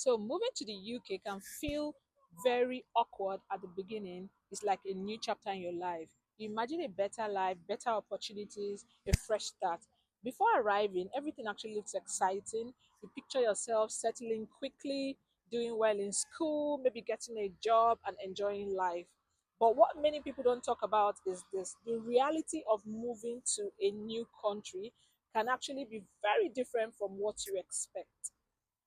So moving to the UK can feel very awkward at the beginning. It's like a new chapter in your life. You imagine a better life, better opportunities, a fresh start. Before arriving, everything actually looks exciting. You picture yourself settling quickly, doing well in school, maybe getting a job and enjoying life. But what many people don't talk about is this: the reality of moving to a new country can actually be very different from what you expect.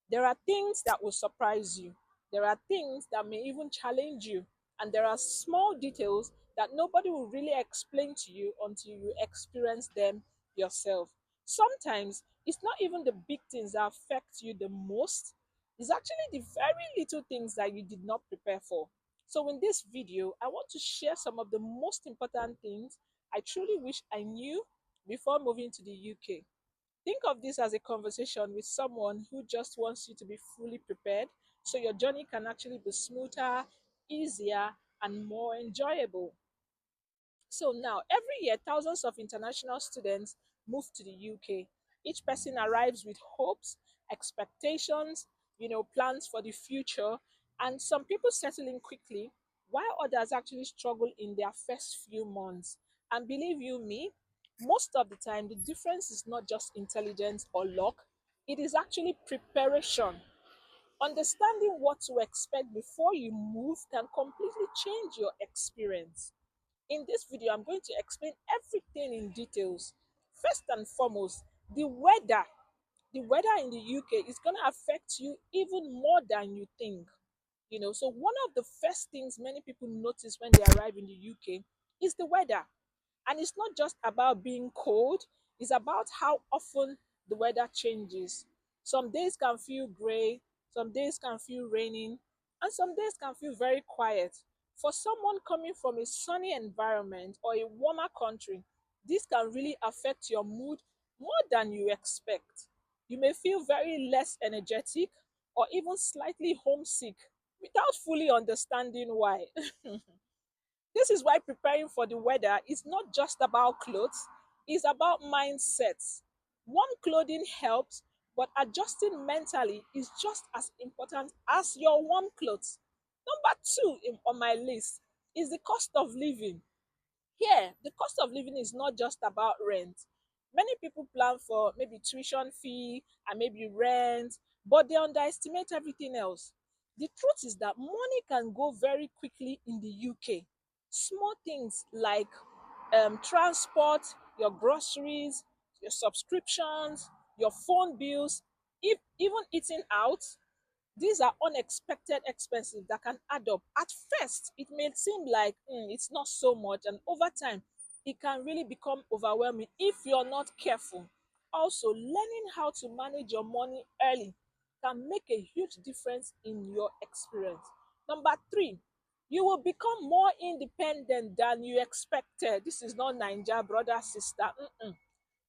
There are things that will surprise you. There are things that may even challenge you. And there are small details that nobody will really explain to you until you experience them yourself. Sometimes it's not even the big things that affect you the most, it's actually the very little things that you did not prepare for. So, in this video, I want to share some of the most important things I truly wish I knew before moving to the UK. Think of this as a conversation with someone who just wants you to be fully prepared so your journey can actually be smoother, easier, and more enjoyable. So now, every year, thousands of international students move to the UK. Each person arrives with hopes, expectations, plans for the future, and some people settle in quickly, while others actually struggle in their first few months. And believe you me, most of the time, the difference is not just intelligence or luck, it is actually preparation. Understanding what to expect before you move can completely change your experience. In this video, I'm going to explain everything in details. First and foremost, the weather. The weather in the UK is going to affect you even more than you think. So one of the first things many people notice when they arrive in the UK is the weather. And it's not just about being cold, it's about how often the weather changes. Some days can feel gray, some days can feel raining, and some days can feel very quiet. For someone coming from a sunny environment or a warmer country, this can really affect your mood more than you expect. You may feel very less energetic or even slightly homesick without fully understanding why. This is why preparing for the weather is not just about clothes, it's about mindsets. Warm clothing helps, but adjusting mentally is just as important as your warm clothes. Number two on my list is the cost of living. Here, the cost of living is not just about rent. Many people plan for maybe tuition fee and maybe rent, but they underestimate everything else. The truth is that money can go very quickly in the UK. Small things like transport, your groceries, your subscriptions, your phone bills, if even eating out, these are unexpected expenses that can add up. At first, it may seem like it's not so much, and over time, it can really become overwhelming if you're not careful. Also, learning how to manage your money early can make a huge difference in your experience. Number three, you will become more independent than you expected. This is not Ninja, brother, sister.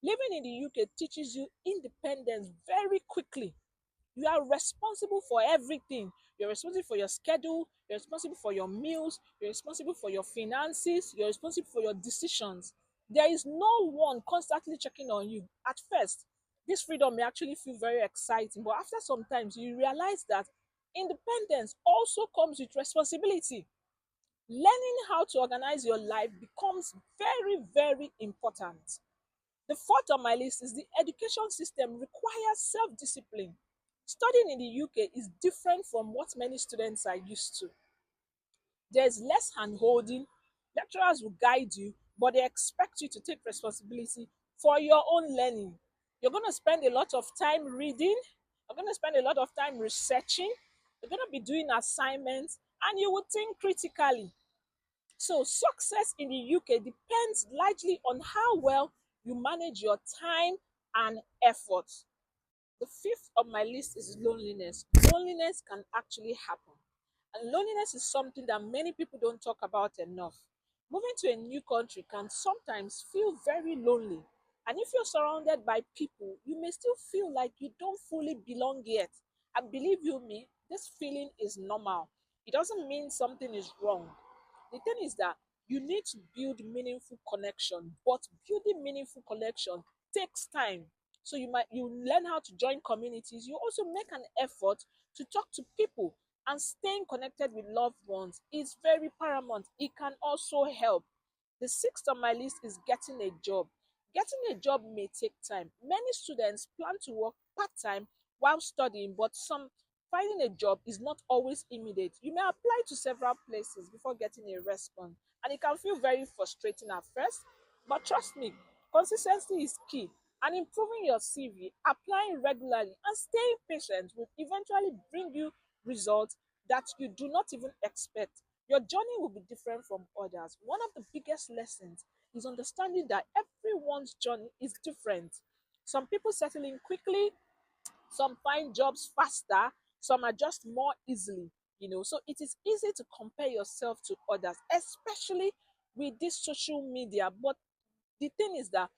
Living in the UK teaches you independence very quickly. You are responsible for everything. You're responsible for your schedule, you're responsible for your meals, you're responsible for your finances, you're responsible for your decisions. There is no one constantly checking on you. At first, this freedom may actually feel very exciting, but after some time, you realize that independence also comes with responsibility. Learning how to organize your life becomes very, very important. The fourth on my list is the education system requires self-discipline. Studying in the UK is different from what many students are used to. There's less hand-holding, lecturers will guide you, but they expect you to take responsibility for your own learning. You're going to spend a lot of time reading, you're going to spend a lot of time researching, you're going to be doing assignments, and you will think critically. So, success in the UK depends largely on how well you manage your time and effort. The fifth on my list is loneliness. Loneliness can actually happen. And loneliness is something that many people don't talk about enough. Moving to a new country can sometimes feel very lonely. And if you're surrounded by people, you may still feel like you don't fully belong yet. And believe you me, this feeling is normal. It doesn't mean something is wrong. The thing is that you need to build meaningful connection, but building meaningful connection takes time. So you learn how to join communities. You also make an effort to talk to people, and staying connected with loved ones is very paramount. It can also help. The sixth on my list is getting a job. Getting a job may take time. Many students plan to work part time while studying, but some finding a job is not always immediate. You may apply to several places before getting a response, and it can feel very frustrating at first. But trust me, consistency is key, and improving your CV, applying regularly, and staying patient will eventually bring you results that you do not even expect. Your journey will be different from others. One of the biggest lessons is understanding that everyone's journey is different. Some people settle in quickly, some find jobs faster, some adjust more easily. So it is easy to compare yourself to others, especially with this social media. But the thing is that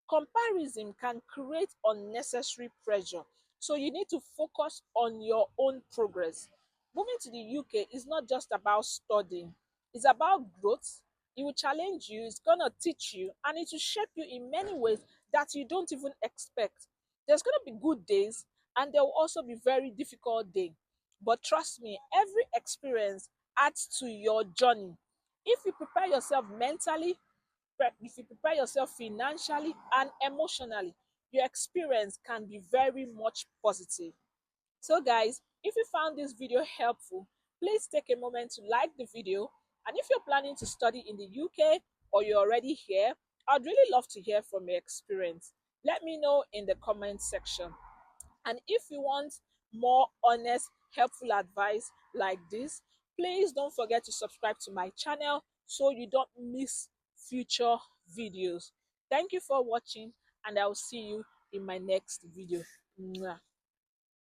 comparison can create unnecessary pressure. So you need to focus on your own progress. Moving to the UK is not just about studying, it's about growth. It will challenge you, it's going to teach you, and it will shape you in many ways that you don't even expect. There's going to be good days, and there will also be very difficult days. But trust me, every experience adds to your journey. If you prepare yourself mentally, if you prepare yourself financially and emotionally, your experience can be very much positive. So, guys, if you found this video helpful, please take a moment to like the video. And if you're planning to study in the UK or you're already here, I'd really love to hear from your experience. Let me know in the comment section. And if you want more honest, helpful advice like this, please don't forget to subscribe to my channel so you don't miss future videos. Thank you for watching, and I'll see you in my next video. Mwah.